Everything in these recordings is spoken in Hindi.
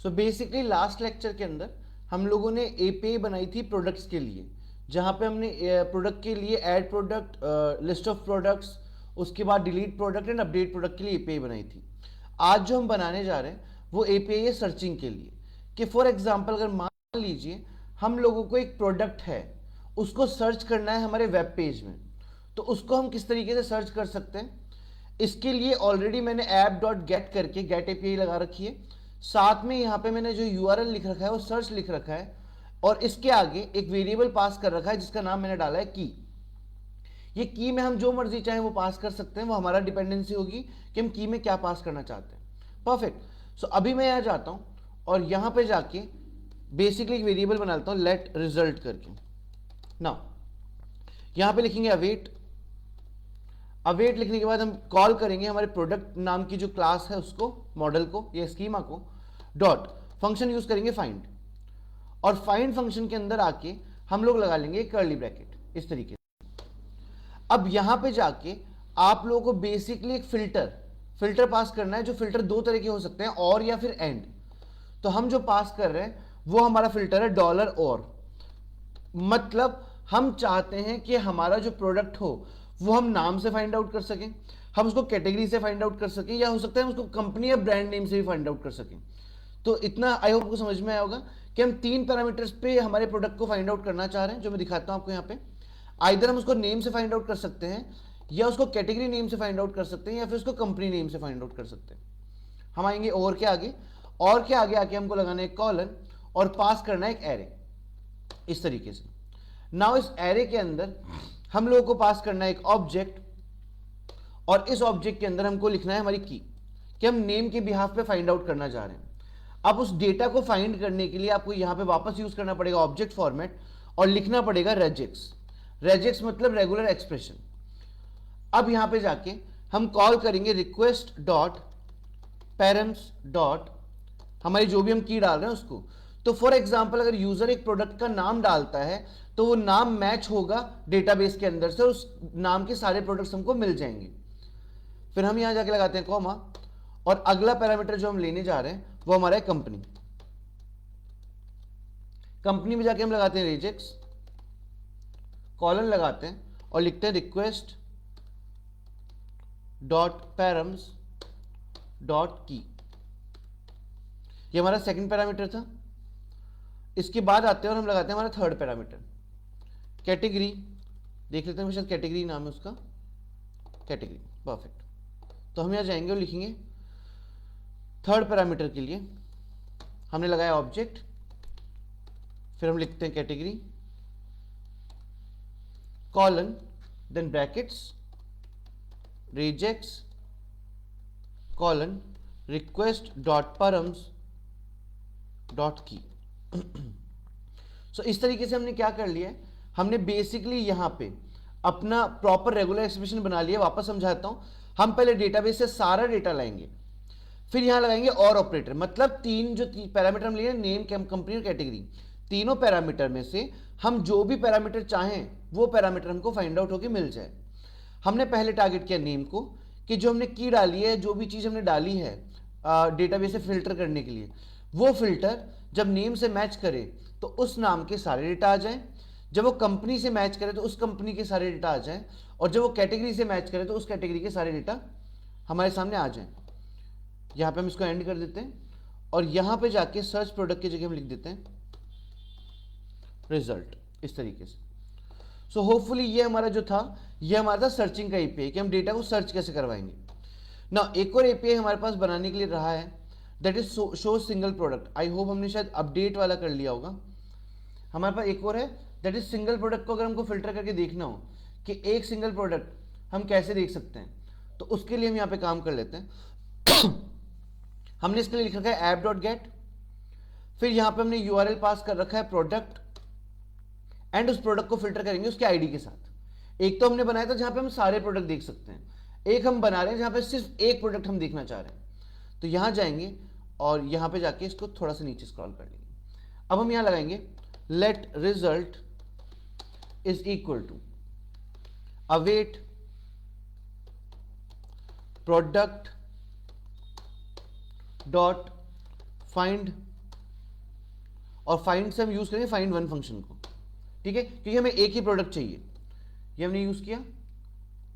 सो बेसिकली लास्ट लेक्चर के अंदर हम लोगों ने एपीआई बनाई थी प्रोडक्ट्स के लिए, जहाँ पे हमने प्रोडक्ट के लिए add product, list of products, उसके बाद delete product and update product के लिए एपीआई बनाई थी। आज जो हम बनाने जा रहे हैं वो एपीआई है सर्चिंग के लिए, कि फॉर एग्जांपल अगर मान लीजिए हम लोगों को एक प्रोडक्ट है, उसको सर्च करना है हमारे वेब पेज में, तो उसको हम किस तरीके से सर्च कर सकते हैं। इसके लिए ऑलरेडी मैंने app.get करके गेट एपीआई लगा रखी है, साथ में यहाँ पे मैंने जो यूआरएल लिख रखा है वो सर्च लिख रखा है, और इसके आगे एक वेरिएबल पास कर रखा है जिसका नाम मैंने डाला है की। ये की में हम जो मर्जी चाहे वो पास कर सकते हैं, वो हमारा डिपेंडेंसी होगी कि हम की में क्या पास करना चाहते हैं। परफेक्ट। सो अभी मैं यहाँ जाता हूँ और यहाँ पे जाके बेसिकली एक वेरिएबल बना लेता हूँ लेट रिजल्ट करके। नाउ यहाँ पे लिखेंगे अवेट। अवेट लिखने के बाद हम कॉल करेंगे हमारे प्रोडक्ट नाम की जो क्लास है उसको, मॉडल को या स्कीमा को, डॉट फंक्शन यूज करेंगे फाइंड, और फाइंड फंक्शन के अंदर आके हम लोग लगा लेंगे कर्ली ब्रैकेट इस तरीके से। अब यहां पे जाके आप लोगों को बेसिकली एक फिल्टर पास करना है, जो फिल्टर दो तरह के हो सकते हैं, और या फिर एंड। तो हम जो पास कर रहे हैं वो हमारा फिल्टर है डॉलर और, मतलब हम चाहते हैं कि हमारा जो प्रोडक्ट हो वो हम नाम से फाइंड आउट कर सकें, हम उसको कैटेगरी से फाइंड आउट कर सकें, या हो सकता है हम उसको कंपनी या ब्रांड नेम से भी फाइंड आउट कर सकें। तो इतना आई होप को समझ में आया होगा कि हम तीन पैरामीटर्स पे हमारे प्रोडक्ट को फाइंड आउट करना चाह रहे हैं, जो मैं दिखाता हूं आपको यहाँ पे। आइदर हम उसको नेम से फाइंड आउट कर सकते हैं, या उसको कैटेगरी नेम से फाइंड आउट कर सकते हैं, या फिर उसको कंपनी नेम से फाइंड आउट कर सकते हैं। हम आएंगे और के आगे, और के आगे आके हमको लगाना है कॉलन, और पास करना है एक एरे इस तरीके से। नाउ इस एरे के अंदर हम लोगों को पास करना है एक ऑब्जेक्ट, और इस ऑब्जेक्ट के अंदर हमको लिखना है हमारी की, कि हम नेम के बिहाफ पे फाइंड आउट करना चाह रहे हैं। अब उस डेटा को फाइंड करने के लिए आपको यहां पे वापस यूज करना पड़ेगा ऑब्जेक्ट फॉर्मेट, और लिखना पड़ेगा रेजेक्स। रेजेक्स मतलब रेगुलर एक्सप्रेशन। अब यहां पे जाके हम कॉल करेंगे रिक्वेस्ट डॉट पैरम्स डॉट हमारी जो भी हम की डाल रहे हैं उसको। तो फॉर एग्जांपल अगर यूजर एक प्रोडक्ट का नाम डालता है तो वो नाम मैच होगा डेटाबेस के अंदर से, उस नाम के सारे प्रोडक्ट्स हमको मिल जाएंगे। फिर हम यहां जाके लगाते हैं कॉमा, और अगला पैरामीटर जो हम लेने जा रहे हैं वो हमारा है कंपनी। कंपनी में जाके हम लगाते हैं रिजेक्ट्स, कॉलन लगाते हैं और लिखते हैं रिक्वेस्ट डॉट पैरम्स डॉट की। ये हमारा सेकंड पैरामीटर था। इसके बाद आते हैं और हम लगाते हैं हमारा थर्ड पैरामीटर कैटेगरी। देख लेते हैं शायद कैटेगरी नाम है उसका, कैटेगरी। परफेक्ट। तो हम यहां जाएंगे और लिखेंगे थर्ड पैरामीटर के लिए हमने लगाया ऑब्जेक्ट, फिर हम लिखते हैं category colon, then brackets rejects colon request dot params dot key. So इस तरीके से हमने क्या कर लिया है, हमने बेसिकली यहां पे अपना प्रॉपर रेगुलर एक्सप्रेशन बना लिया। वापस समझाता हूं, हम पहले डेटाबेस से सारा डेटा लाएंगे, फिर यहां लगाएंगे और ऑपरेटर, मतलब तीन जो पैरामीटर हम लिए नेम, कंपनी और कैटेगरी, तीनों पैरामीटर में से हम जो भी पैरामीटर चाहें वो पैरामीटर हमको फाइंड आउट होकर मिल जाए। हमने पहले टारगेट किया नेम को, कि जो हमने की डाली है, जो भी चीज हमने डाली है डेटाबेस से फिल्टर करने के लिए, वो फिल्टर जब नेम से मैच करे तो उस नाम के सारे डेटा आ जाए, जब वो कंपनी से मैच करे तो उस कंपनी के सारे डेटा आ जाए, और जब वो कैटेगरी से मैच करे तो उस कैटेगरी के सारे डेटा हमारे सामने आ जाए। यहां पे हम इसको एंड कर देते हैं, और यहां पे जाके सर्च प्रोडक्ट की जगह हम लिख देते हैं रिजल्ट इस तरीके से। सो होपफुली ये हमारा जो था, ये हमारा था सर्चिंग का एपीआई, कि हम डेटा को सर्च कैसे करवाएंगे ना। एक और एपीआई हमारे पास बनाने के लिए रहा है, that is show single product. I hope हमने शायद अपडेट वाला कर लिया होगा। हमारे पास एक और है, दैट इज सिंगल प्रोडक्ट को अगर हमको फिल्टर करके देखना हो कि एक सिंगल प्रोडक्ट हम कैसे देख सकते हैं, तो उसके लिए हम यहां पे काम कर लेते हैं। हमने इसके लिए लिख रखा है app.get, फिर यहां पे हमने यूआरएल पास कर रखा है प्रोडक्ट, एंड उस प्रोडक्ट को फिल्टर करेंगे उसके आईडी के साथ। एक तो हमने बनाया था जहां पे हम सारे प्रोडक्ट देख सकते हैं, एक हम बना रहे हैं जहां पे सिर्फ एक प्रोडक्ट हम देखना चाह रहे हैं। तो यहां जाएंगे और यहां पे जाके इसको थोड़ा सा नीचे स्क्रॉल कर लेंगे। अब हम यहां लगाएंगे let result is equal to await product dot find और फाइंड से हम यूज करेंगे फाइंड वन फंक्शन को, ठीक है, क्योंकि हमें एक ही प्रोडक्ट चाहिए। ये हमने यूज किया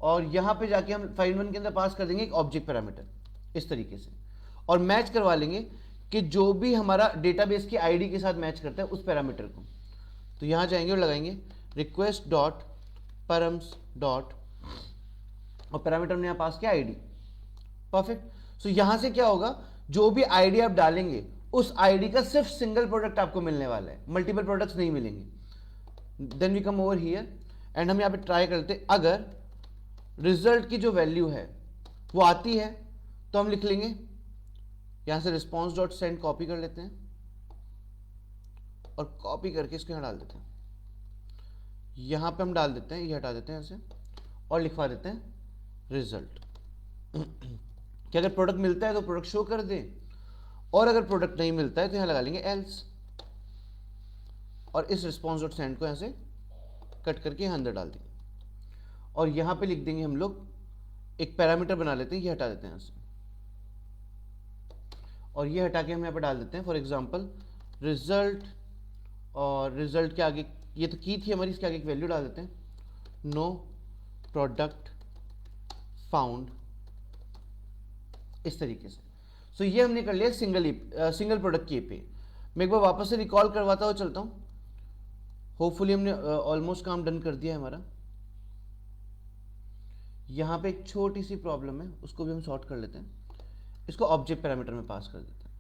और यहां पे जाके हम फाइंड वन के अंदर पास कर देंगे एक ऑब्जेक्ट पैरामीटर इस तरीके से, और मैच करवा लेंगे कि जो भी हमारा डेटाबेस की आईडी के साथ मैच करता है उस पैरामीटर को। तो यहां जाएंगे और लगाएंगे रिक्वेस्ट डॉट परम्स डॉट, और पैरामीटर हमने यहां पास किया आईडी। परफेक्ट। सो यहां से क्या होगा, जो भी आईडी आप डालेंगे उस आईडी का सिर्फ सिंगल प्रोडक्ट आपको मिलने वाला है, मल्टीपल प्रोडक्ट्स नहीं मिलेंगे। Then we come over here and हम यहां पे ट्राई करते, अगर रिजल्ट की जो वैल्यू है वो आती है तो हम लिख लेंगे यहां से रिस्पॉन्स डॉट सेंड, कॉपी कर लेते हैं और कॉपी करके इसको यहां डाल देते हैं, यहां पे हम डाल देते हैं, ये हटा देते हैं ऐसे और लिखवा देते हैं रिजल्ट कि अगर प्रोडक्ट मिलता है तो प्रोडक्ट शो कर दे, और अगर प्रोडक्ट नहीं मिलता है तो यहां लगा लेंगे एल्स, और इस रिस्पॉन्स डॉट सेंड को यहां से कट करके यहां अंदर डाल देंगे और यहां पे लिख देंगे हम लोग एक पैरामीटर बना लेते हैं, ये हटा देते हैं यहां से और ये हटा के हम यहां पे डाल देते हैं फॉर एग्जांपल रिजल्ट, और रिजल्ट के आगे ये तो की थी हमारी, इसके आगे एक वैल्यू डाल देते हैं नो प्रोडक्ट फाउंड, इस तरीके से। सो ये हमने कर लिया सिंगल प्रोडक्ट की एपीआई। मैं एक बार वापस से रिकॉल करवाता हुआ चलता हूँ, होपफुली हमने ऑलमोस्ट काम डन कर दिया है हमारा। यहाँ पे एक छोटी सी प्रॉब्लम है, उसको भी हम सॉर्ट कर लेते हैं, इसको ऑब्जेक्ट पैरामीटर में पास कर देते हैं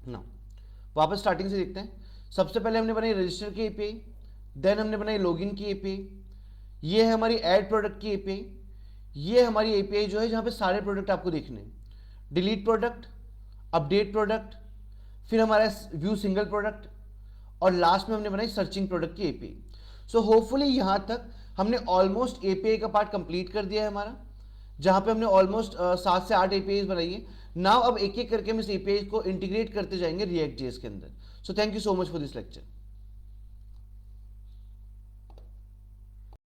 ना। वापस स्टार्टिंग से देखते हैं। सबसे पहले हमने बनाई रजिस्टर की एपीआई, देन हमने बनाई लॉगिन की एपीआई, ये है हमारी ऐड प्रोडक्ट की एपीआई, ये हमारी एपीआई जो है जहां पे सारे प्रोडक्ट आपको देखने हैं, डिलीट प्रोडक्ट, अपडेट प्रोडक्ट, फिर हमारा व्यू सिंगल प्रोडक्ट, और लास्ट में हमने बनाई सर्चिंग प्रोडक्ट की एपीआई। सो होपफुली यहां तक हमने ऑलमोस्ट एपीआई का पार्ट कंप्लीट कर दिया है हमारा, जहां पे हमने ऑलमोस्ट 7 से 8 एपीआई बनाई है। नाउ अब एक एक करके हम इस एपीआई को इंटीग्रेट करते जाएंगे रिएक्ट जेएस के अंदर। So thank you so much for this lecture.